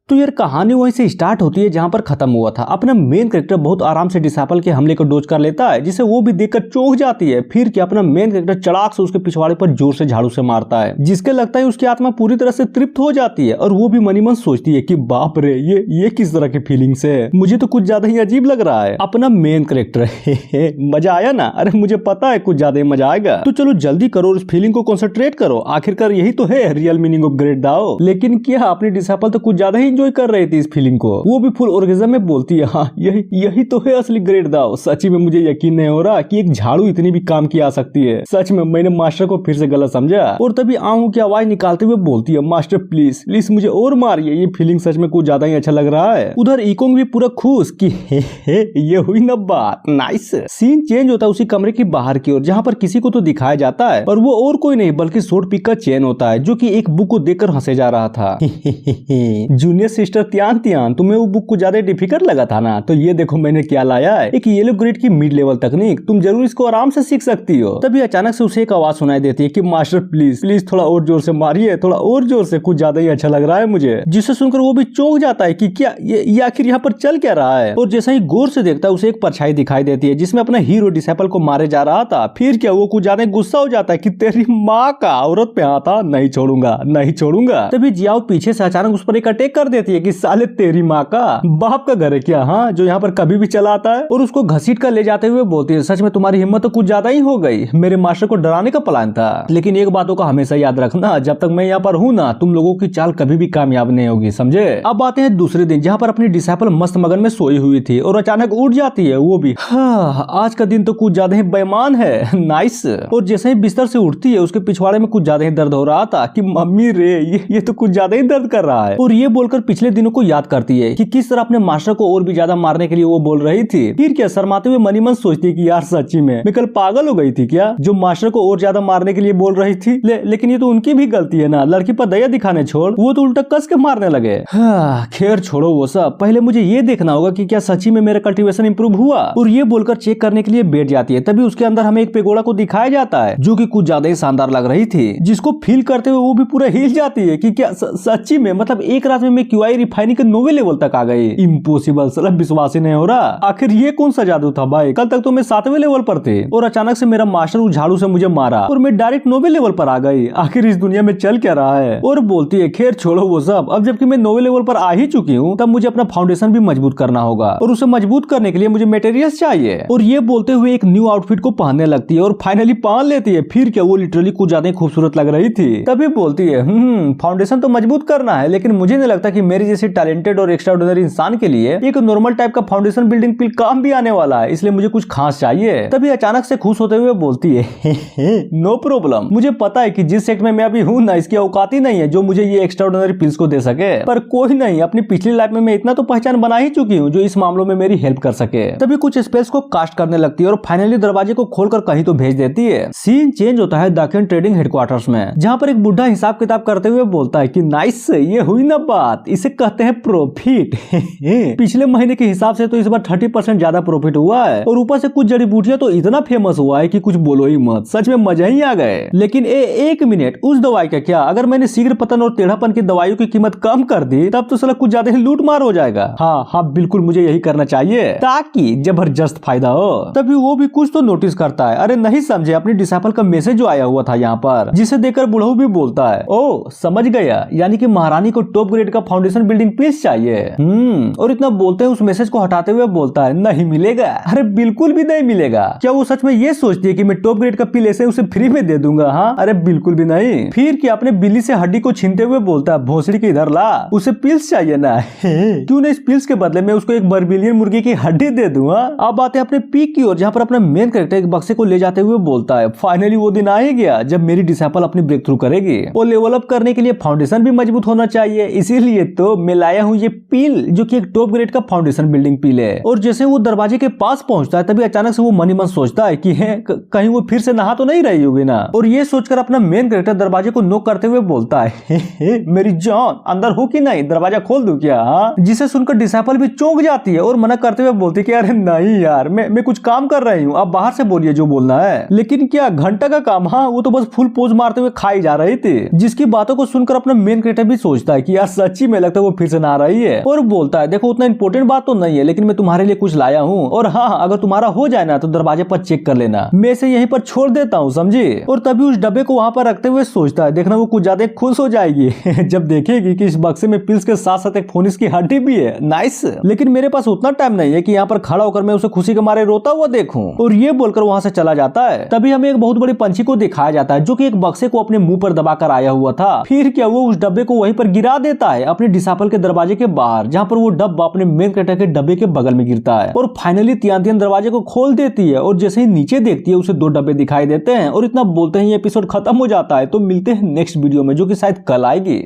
तो यार कहानी वहीं से स्टार्ट होती है जहां पर खत्म हुआ था। अपना मेन कैरेक्टर बहुत आराम से डिसाइपल के हमले को डोज कर लेता है, जिसे वो भी देखकर चौंक जाती है। फिर क्या अपना मेन कैरेक्टर चड़ाक से उसके पिछवाड़े पर जोर से झाड़ू से मारता है, जिसके लगता है उसकी आत्मा पूरी तरह से तृप्त हो जाती है। और वो भी मनी मन सोचती है कि बाप रे, ये किस तरह की फीलिंग्स है, मुझे तो कुछ ज्यादा ही अजीब लग रहा है। अपना मेन कैरेक्टर मजा आया ना? अरे मुझे पता है कुछ ज्यादा ही मजा आएगा, तो चलो जल्दी करो और उस फीलिंग को कंसंट्रेट करो। आखिरकार यही तो है रियल मीनिंग ऑफ ग्रेट दाओ। लेकिन क्या अपनी डिसाइपल तो कुछ ज्यादा ही एंजॉय कर रही थी फीलिंग को। वो भी फुल ऑर्गेज़म में बोलती है, हाँ यही तो है असली ग्रेट दाओ। सच्ची में मुझे यकीन नहीं हो रहा कि एक झाड़ू इतनी भी काम की आ सकती है। सच में मैंने मास्टर को फिर से गलत समझा। और तभी आऊं की आवाज निकालते हुए बोलती है, मास्टर प्लीज प्लीज मुझे और मारिए, ये फीलिंग सच में कुछ ज्यादा ही अच्छा लग रहा है। उधर इकोंग भी पूरा खुश कि ये हुई ना बात, नाइस। सीन चेंज होता है उसी कमरे की बाहर की ओर, जहाँ पर किसी को तो दिखाया जाता है और वो और कोई नहीं बल्कि सोट पिक का चेन होता है, जो कि एक बुक को देखकर हंसे जा रहा था। जूनियर सिस्टर त्यान तुम्हें वो बुक को ज्यादा डिफिकल्ट लगा था ना, तो ये देखो मैंने क्या लाया है, एक येलो ग्रेड की मिड लेवल तकनीक, तुम जरूर इसको आराम से सीख सकती हो। तभी अचानक से उसे एक आवाज सुनाई देती है कि मास्टर प्लीज प्लीज थोड़ा और जोर से मारिए, थोड़ा और जोर से, कुछ ज्यादा ही अच्छा लग रहा है मुझे। जिसे सुनकर वो भी चौंक जाता है कि क्या ये आखिर यहाँ पर चल क्या रहा है। और जैसा ही गौर से देखता है उसे एक परछाई दिखाई देती है, जिसमें अपना हीरो डिसाइपल को मारे जा रहा था। फिर क्या वो कुछ ज्यादा गुस्सा हो जाता है कि तेरी माँ का औरत पे हाथ था, नहीं छोड़ूंगा नहीं छोड़ूंगा। तभी जियाओ पीछे से अचानक उस पर एक अटैक कर देती है कि साले तेरी माँ का बाप का घर है क्या, हाँ, जो यहाँ पर कभी भी चला आता है। और उसको घसीट कर ले जाते हुए बोलती है, सच में तुम्हारी हिम्मत तो कुछ ज्यादा ही हो गई, मेरे मास्टर को डराने का प्लान था। लेकिन एक बातों का हमेशा याद रखना, जब तक मैं यहाँ पर हूँ ना, तुम लोगों की चाल कभी भी कामयाब नहीं होगी, समझे। अब आते हैं दूसरे दिन, जहाँ पर अपनी डिसाइपल मस्त मगन में सोई हुई थी और अचानक उठ जाती है वो भी। हाँ, आज का दिन तो कुछ ज्यादा ही बेईमान है, नाइस। और जैसे ही बिस्तर से उठती है उसके पिछवाड़े में कुछ ज्यादा ही दर्द हो रहा था कि मम्मी रे, ये तो कुछ ज्यादा ही दर्द कर रहा है। और ये बोलकर पिछले दिनों को याद करती है कि किस तरह अपने मास्टर को और भी ज्यादा मारने के लिए वो बोल रही थी। फिर क्या शर्माते हुए मनी मन सोचती है कि यार सच्ची में मैं कल पागल हो गई थी क्या, जो मास्टर को और ज्यादा मारने के लिए बोल रही थी। लेकिन ये तो उनकी भी गलती है ना, लड़की पर दया दिखाने छोड़ वो तो उल्टा कस के मारने लगे। खैर छोड़ो वो सब, पहले मुझे ये देखना होगा कि क्या सच्ची में मेरा कल्टीवेशन इंप्रूव हुआ। और ये बोलकर चेक करने के लिए बैठ जाती है। तभी उसके अंदर हमें एक पेगोड़ा को दिखाया जाता है, जो कि कुछ ज्यादा ही शानदार लग रही थी, जिसको फील करते हुए वो भी पूरा हिल जाती है कि क्या सच्ची में, मतलब एक रात में मैं क्यूआई रिफाइनिंग के 9वें लेवल तक आ गई। इम्पॉसिबल, साला विश्वास ही नहीं हो रहा। आखिर ये कौन सा जादू था भाई, कल तक तो मैं 7वें लेवल पर थे और अचानक से मेरा मास्टर उस झाड़ू से मुझे मारा और मैं डायरेक्ट 9वें लेवल पर आ गई। आखिर इस दुनिया में चल क्या रहा है। और बोलती है, खैर छोड़ो वो सब, अब जबकि मैं 9वें लेवल पर आ ही चुकी हूँ, तब मुझे अपना फाउंडेशन भी मजबूत करना होगा और उसे मजबूत करने के लिए मुझे मटेरियल्स चाहिए। और ये बोलते हुए एक न्यू आउटफिट को पहनने लगती है और फाइनली पहन लेती है। फिर क्या वो लिटरली कुछ ज्यादा खूबसूरत लग रही थी। तभी बोलती है, फाउंडेशन तो मजबूत करना है, लेकिन मुझे नहीं लगता कि मेरी जैसी टैलेंटेड और एक्स्ट्राऑर्डिनरी इंसान के लिए एक नॉर्मल टाइप का फाउंडेशन बिल्डिंग पिल काम भी आने वाला है, इसलिए मुझे कुछ खास चाहिए। तभी अचानक से खुश होते हुए बोलती है, नो प्रॉब्लम, मुझे पता है कि जिस सेक्ट में मैं अभी हूँ ना, इसकी औकात ही नहीं है जो मुझे ये एक्स्ट्राऑर्डिनरी पिल्स को दे सके। पर कोई नहीं, अपनी पिछली लाइफ में मैं इतना तो पहचान बना ही चुकी हूँ जो इस मामलों में मेरी हेल्प कर सके। तभी कुछ स्पेस को कास्ट करने लगती है और फाइनली दरवाजे को खोलकर कहीं तो भेज देती है। सीन चेंज होता है दाकिन ट्रेडिंग हेडक्वार्टर्स में, जहाँ पर एक बुढ़ा हिसाब किताब करते हुए बोलता है कि नाइस, ये हुई ना बात, इसे कहते हैं प्रॉफिट। पिछले महीने के हिसाब से तो इस बार 30% ज्यादा प्रॉफिट हुआ है और ऊपर से कुछ जड़ी बूटियां तो इतना फेमस हुआ है कि कुछ बोलो ही मत, सच में मजा ही आ गए। लेकिन एक मिनट, उस दवाई का क्या? अगर मैंने शीघ्र पतन और टेढ़ापन की दवाइयों की कीमत कम कर दी तब तो साला कुछ ज्यादा ही लूट मार हो जाएगा। हाँ बिल्कुल, मुझे यही करना चाहिए ताकि जबरदस्त फायदा हो। तभी वो भी कुछ तो नोटिस करता है, अरे नहीं समझे, अपनी डिसाइपल का मैसेज जो आया हुआ था यहाँ पर, जिसे देखकर बुढ़ऊ भी बोलता है, ओ समझ गया, यानी कि महारानी को टॉप ग्रेड का फाउंडेशन बिल्डिंग पीस चाहिए। और इतना बोलते हैं उस मैसेज को हटाते हुए बोलता है, नहीं मिलेगा। अरे बिल्कुल भी नहीं मिलेगा। क्या वो सच में ये सोचती है कि मैं टॉप ग्रेड का पिल ऐसे उसे फ्री में दे दूंगा? हाँ, अरे बिल्कुल भी नहीं। फिर क्या अपने बिल्ली से हड्डी को छीनते हुए बोलता है, भोसड़ी के इधर ला, उसे पिल्स चाहिए ना। क्यों नहीं इस पिल्स के बदले में उसको एक बर्बिलियन मुर्गी की हड्डी दे दूंगा। अब आते हैं अपने पीक की ओर, जहाँ पर अपना मेन कैरेक्टर एक बक्से को ले जाते हुए बोलता है, फाइनली वो दिन आ ही गया जब मेरी डिसाइपल अपनी ब्रेक थ्रू करेगी। वो लेवल अप करने के लिए फाउंडेशन भी मजबूत होना चाहिए, इसीलिए तो मैं लाया हूँ ये पिल, जो कि एक टॉप ग्रेड का फाउंडेशन बिल्डिंग पिल है। और जैसे वो दरवाजे के पास पहुंचता है तभी अचानक से वो मनी मन सोचता है कि कहीं वो फिर से नहा तो नहीं रही होगी ना। और ये सोचकर अपना मेन कैरेक्टर दरवाजे को नॉक करते हुए बोलता है, मेरी जान अंदर हो कि नहीं, दरवाजा खोल दूं क्या? जिसे सुनकर डिसाइपल भी चौंक जाती है और मना करते हुए बोलती है कि अरे नहीं यार, मैं कुछ काम कर रही हूँ, आप बाहर से बोलिए जो बोलना है। लेकिन क्या घंटा का काम? हाँ, वो तो बस फुल पोज मारते हुए खाई जा रही थी। जिसकी बातों को सुनकर अपना मेन कैरेक्टर भी सोचता है कि यार सच्ची में लगता है वो फिर से नहा रही है और बोलता है देखो उतना इंपॉर्टेंट बात तो नहीं है, लेकिन मैं तुम्हारे लिए कुछ लाया हूँ, और हाँ अगर तुम्हारा हो जाए ना तो दरवाजे पर चेक कर लेना, मैं इसे यहीं पर छोड़ देता हूँ, समझी। और तभी उस डब्बे को वहाँ पर रखते हुए सोचता है देखना वो कुछ ज्यादा खुश हो जाएगी जब देखेगी कि इस बक्से में पिल्स के साथ साथ एक फोन की हड्डी भी है। नाइस, लेकिन मेरे पास उतना टाइम नहीं है कि यहाँ पर खड़ा होकर मैं उसे खुशी के मारे रोता हुआ देखूं। और ये बोलकर वहां से चला जाता है। तभी हमें एक बहुत बड़ी पंछी को दिखाया जाता है जो कि एक बक्से को अपने मुंह पर दबाकर आया हुआ था। फिर क्या वो उस डब्बे को वहीं पर गिरा देता है अपने डिसाइपल के दरवाजे के बाहर, जहाँ पर वो डब्बा अपने मेन कैरेक्टर के डब्बे के बगल में गिरता है। और फाइनली तियान दरवाजे को खोल देती है और जैसे ही नीचे देखती है उसे 2 डब्बे दिखाई देते हैं और इतना बोलते ही एपिसोड खत्म हो जाता है। तो मिलते हैं नेक्स्ट वीडियो में जो कि शायद कल आएगी।